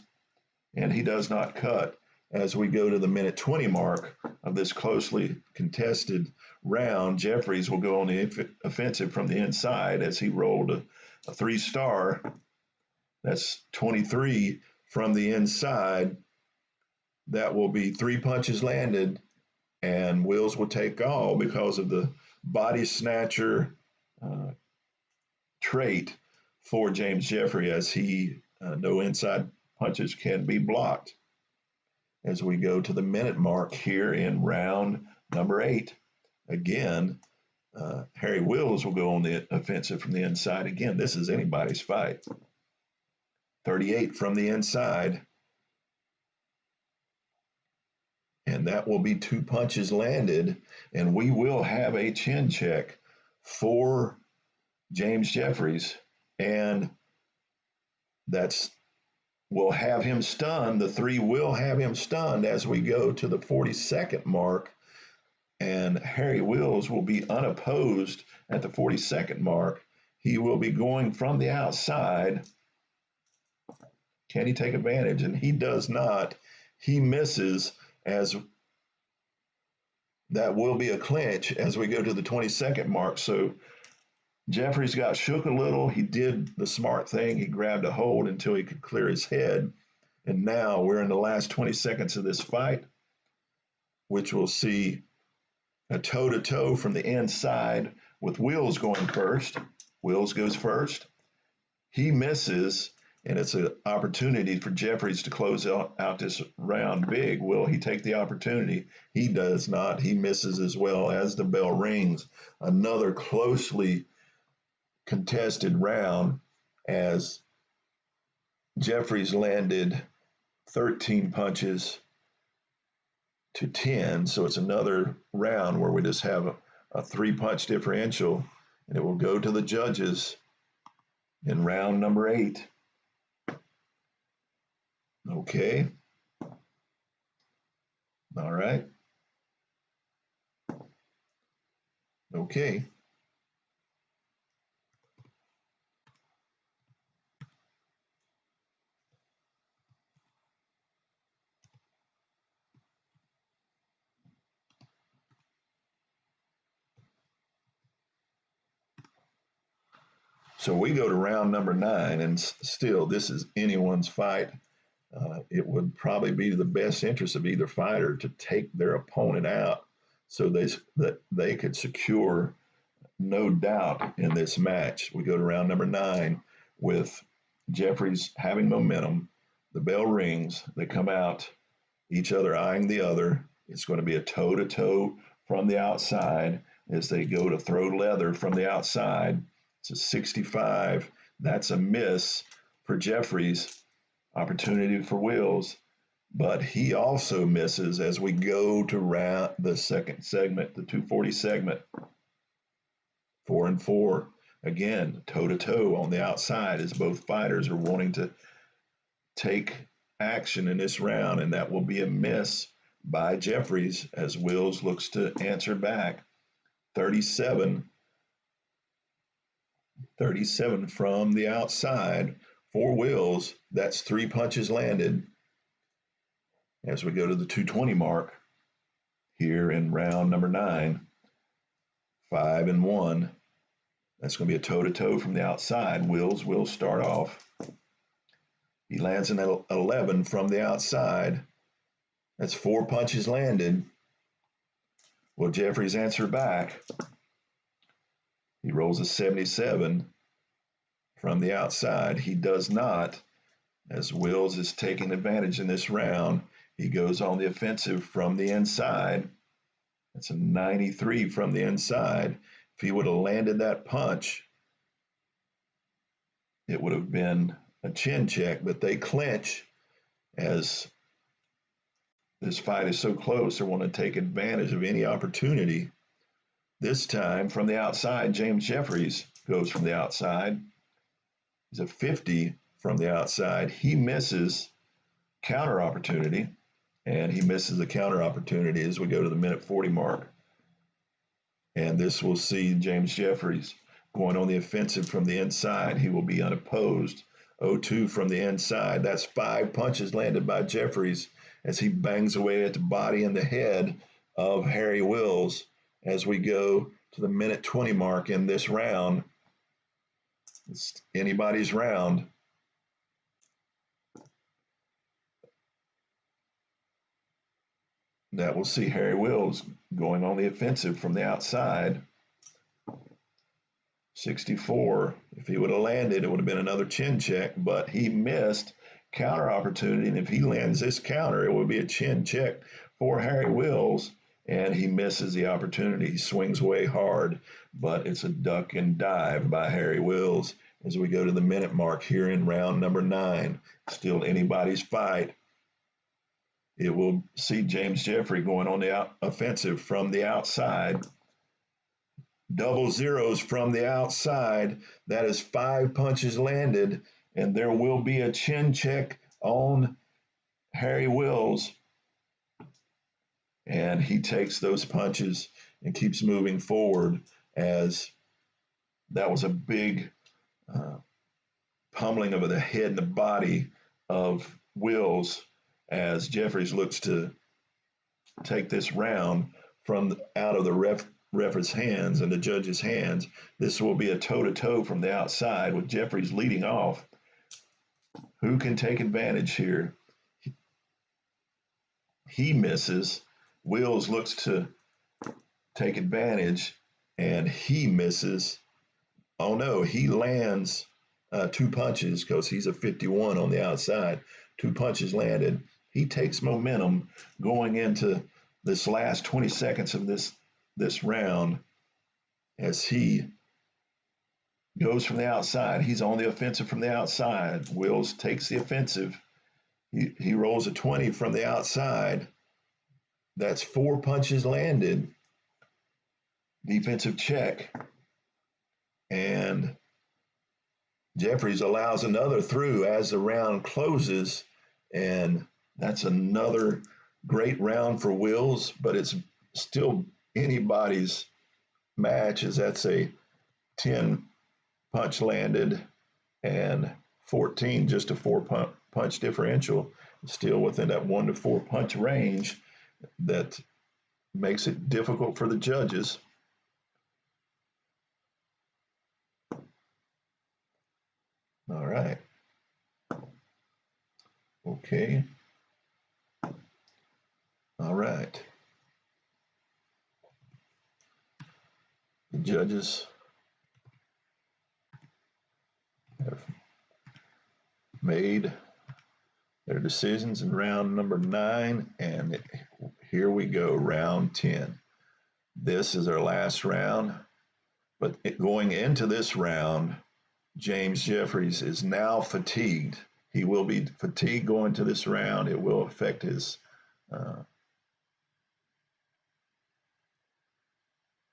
and he does not cut as we go to the minute 20 mark of this closely contested round. Jeffries will go on the offensive from the inside as he rolled a 3-star. That's 23 from the inside. That will be 3 punches landed, and Wills will take all because of the body snatcher trait for James Jeffrey, as he no inside punches can be blocked. As we go to the minute mark here in round number 8, again, Harry Wills will go on the offensive from the inside. Again, this is anybody's fight. 38 from the inside. And that will be 2 punches landed. And we will have a chin check for James Jeffries. And will have him stunned. The 3 will have him stunned as we go to the 42nd mark. And Harry Wills will be unopposed at the 42nd mark. He will be going from the outside. Can he take advantage? And he does not. He misses, as that will be a clinch as we go to the 22nd mark. So Jeffries got shook a little. He did the smart thing. He grabbed a hold until he could clear his head. And now we're in the last 20 seconds of this fight, which we'll see a toe-to-toe from the inside with Wills going first. Wills goes first. He misses, and it's an opportunity for Jeffries to close out this round big. Will he take the opportunity? He does not. He misses as well as the bell rings. Another closely contested round as Jeffries landed 13 punches to 10. So it's another round where we just have a 3-punch differential, and it will go to the judges in round number 8. Okay. All right. Okay. So we go to round number 9, and still, this is anyone's fight. It would probably be the best interest of either fighter to take their opponent out so that they could secure no doubt in this match. We go to round number 9 with Jeffries having momentum. The bell rings. They come out, each other eyeing the other. It's going to be a toe-to-toe from the outside as they go to throw leather from the outside. It's a 65. That's a miss for Jeffries. Opportunity for Wills, but he also misses as we go to round the second segment, the 240 segment. 4 and 4. Again, toe-to-toe on the outside as both fighters are wanting to take action in this round, and that will be a miss by Jeffries as Wills looks to answer back. 37 from the outside for Wills. That's 3 punches landed as we go to the 220 mark here in round number 9. 5 and 1. That's going to be a toe-to-toe from the outside. Wills will start off. He lands an 11 from the outside. That's 4 punches landed. Will Jeffries answer back? He rolls a 77 from the outside. He does not, as Wills is taking advantage in this round. He goes on the offensive from the inside. That's a 93 from the inside. If he would have landed that punch, it would have been a chin check, but they clinch as this fight is so close. They want to take advantage of any opportunity. This time from the outside, James Jeffries goes from the outside. He's a 50 from the outside. He misses counter opportunity, and he misses the counter opportunity as we go to the minute 40 mark. And this will see James Jeffries going on the offensive from the inside. He will be unopposed. 0-2 from the inside. That's 5 punches landed by Jeffries as he bangs away at the body and the head of Harry Wills as we go to the minute 20 mark in this round. It's anybody's round. That will see Harry Wills going on the offensive from the outside. 64. If he would have landed, it would have been another chin check, but he missed counter opportunity. And if he lands this counter, it will be a chin check for Harry Wills. And he misses the opportunity. He swings way hard, but it's a duck and dive by Harry Wills as we go to the minute mark here in round number 9. Still anybody's fight. It will see James Jeffrey going on the offensive from the outside. Double zeros from the outside. That is 5 punches landed, and there will be a chin check on Harry Wills. And he takes those punches and keeps moving forward, as that was a big pummeling over the head and the body of Wills, as Jeffries looks to take this round from out of the referee's hands and the judge's hands. This will be a toe-to-toe from the outside with Jeffries leading off. Who can take advantage here? He misses. Wills looks to take advantage, and he misses. Oh no, he lands 2 punches because he's a 51 on the outside. 2 punches landed. He takes momentum going into this last 20 seconds of this round as he goes from the outside. He's on the offensive from the outside. Wills takes the offensive. He rolls a 20 from the outside. That's 4 punches landed. Defensive check. And Jeffries allows another through as the round closes. And that's another great round for Wills, but it's still anybody's match, as that's a 10 punch landed and 14 just a 4 punch differential, still within that 1 to 4 punch range. That makes it difficult for the judges. All right. Okay. All right. The judges have made their decisions in round number 9, and here we go, round 10. This is our last round, but going into this round, James Jeffries is now fatigued. He will be fatigued going to this round. It will affect his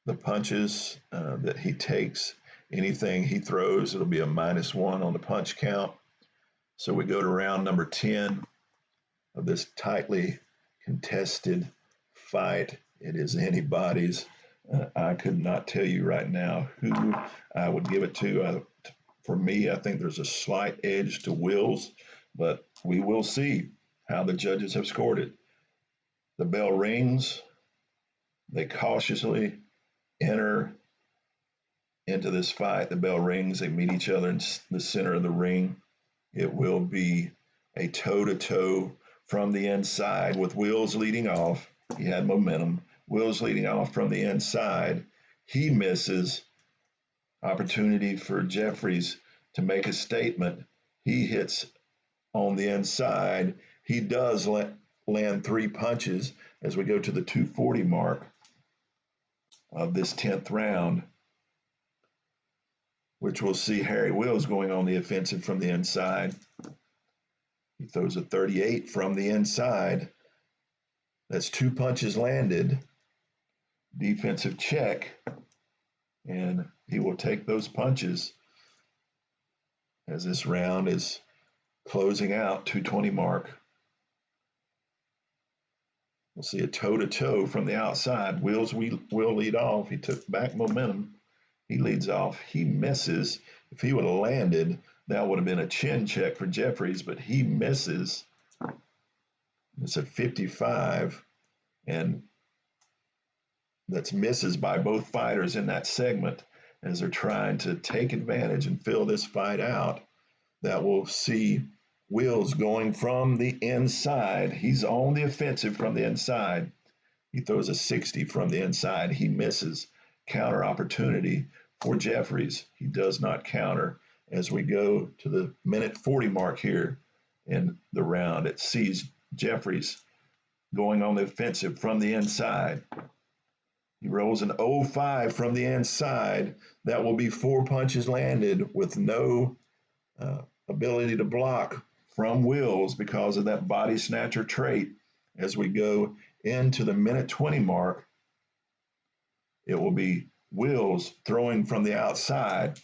the punches that he takes. Anything he throws, it'll be a -1 on the punch count. So we go to round number 10 of this tightly contested fight. It is anybody's. I could not tell you right now who I would give it to. For me, I think there's a slight edge to Wills, but we will see how the judges have scored it. The bell rings. They cautiously enter into this fight. The bell rings. They meet each other in the center of the ring. It will be a toe-to-toe from the inside with Wills leading off. He had momentum. Wills leading off from the inside. He misses. Opportunity for Jeffries to make a statement. He hits on the inside. He does land 3 punches as we go to the 240 mark of this 10th round, which we'll see Harry Wills going on the offensive from the inside. He throws a 38 from the inside. That's 2 punches landed. Defensive check. And he will take those punches as this round is closing out, 220 mark. We'll see a toe-to-toe from the outside. Wills will lead off. He took back momentum. He leads off. He misses. If he would have landed, that would have been a chin check for Jeffries, but he misses. It's a 55, and that's misses by both fighters in that segment as they're trying to take advantage and fill this fight out. That will see Wills going from the inside. He's on the offensive from the inside. He throws a 60 from the inside. He misses. Counter opportunity for Jeffries. He does not counter as we go to the minute 40 mark here in the round. It sees Jeffries going on the offensive from the inside. He rolls an 0-5 from the inside. That will be 4 punches landed with no ability to block from Wills because of that body snatcher trait. As we go into the minute 20 mark, it will be Wills throwing from the outside,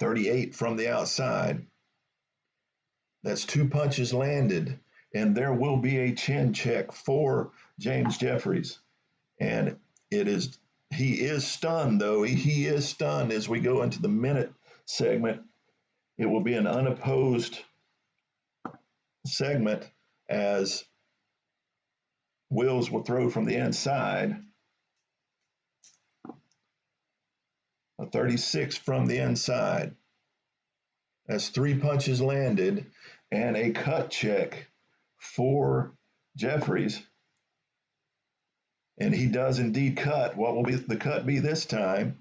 38 from the outside. That's 2 punches landed, and there will be a chin check for James Jeffries. And he is stunned, though. He is stunned as we go into the minute segment. It will be an unopposed segment as Wills will throw from the inside. A 36 from the inside. That's 3 punches landed and a cut check for Jeffries. And he does indeed cut. What will the cut be this time?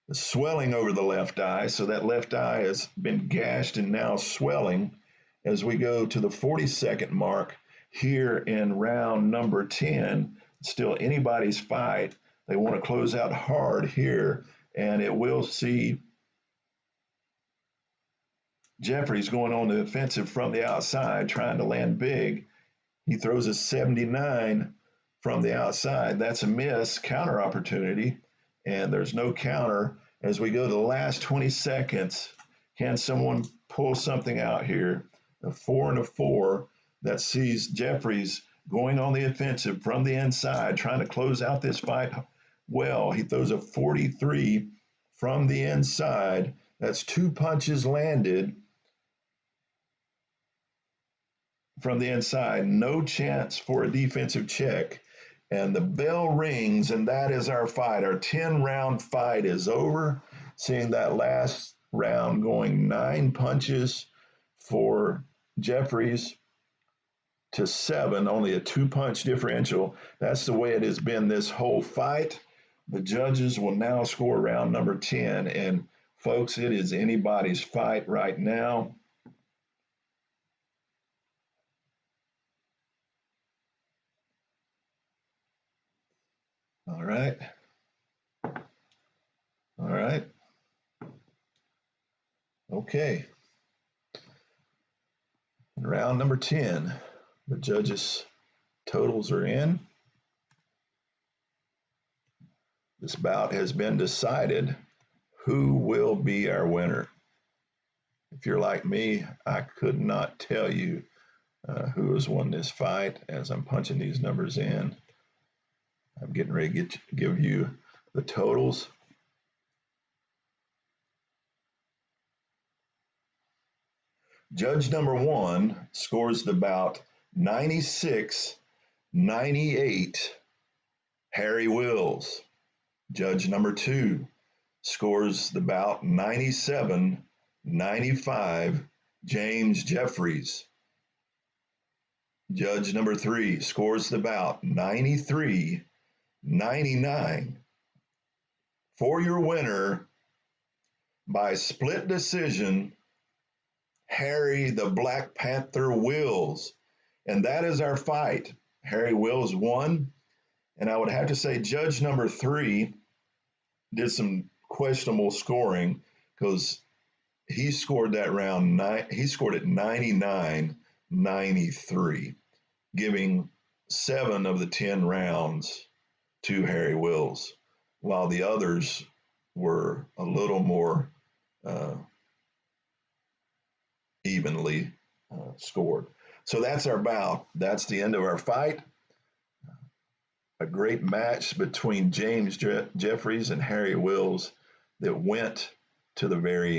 The swelling over the left eye. So that left eye has been gashed and now swelling as we go to the 40-second mark here in round number 10. Still anybody's fight. They want to close out hard here, and it will see Jeffries going on the offensive from the outside, trying to land big. He throws a 79 from the outside. That's a miss, counter opportunity, and there's no counter. As we go to the last 20 seconds, can someone pull something out here? A 4 and a 4 that sees Jeffries going on the offensive from the inside, trying to close out this fight well. He throws a 43 from the inside. That's 2 punches landed from the inside. No chance for a defensive check. And the bell rings, and that is our fight. Our 10-round fight is over. Seeing that last round going 9 punches for Jeffries to 7, only a 2-punch differential. That's the way it has been this whole fight. The judges will now score round number 10. And folks, it is anybody's fight right now. All right. All right. Okay. In round number 10, the judges' totals are in. This bout has been decided. Who will be our winner? If you're like me, I could not tell you who has won this fight as I'm punching these numbers in. I'm getting ready to give you the totals. Judge number 1 scores the bout 96-98, Harry Wills. Judge number 2 scores the bout 97-95, James Jeffries. Judge number 3 scores the bout 93-99. For your winner by split decision, Harry the Black Panther Wills. And that is our fight. Harry Wills won. And I would have to say judge number 3 did some questionable scoring because he scored that round he scored it 99-93, giving 7 of the 10 rounds to Harry Wills, while the others were a little more evenly scored. So that's our bout. That's the end of our fight. A great match between James Jeffries and Harry Wills that went to the very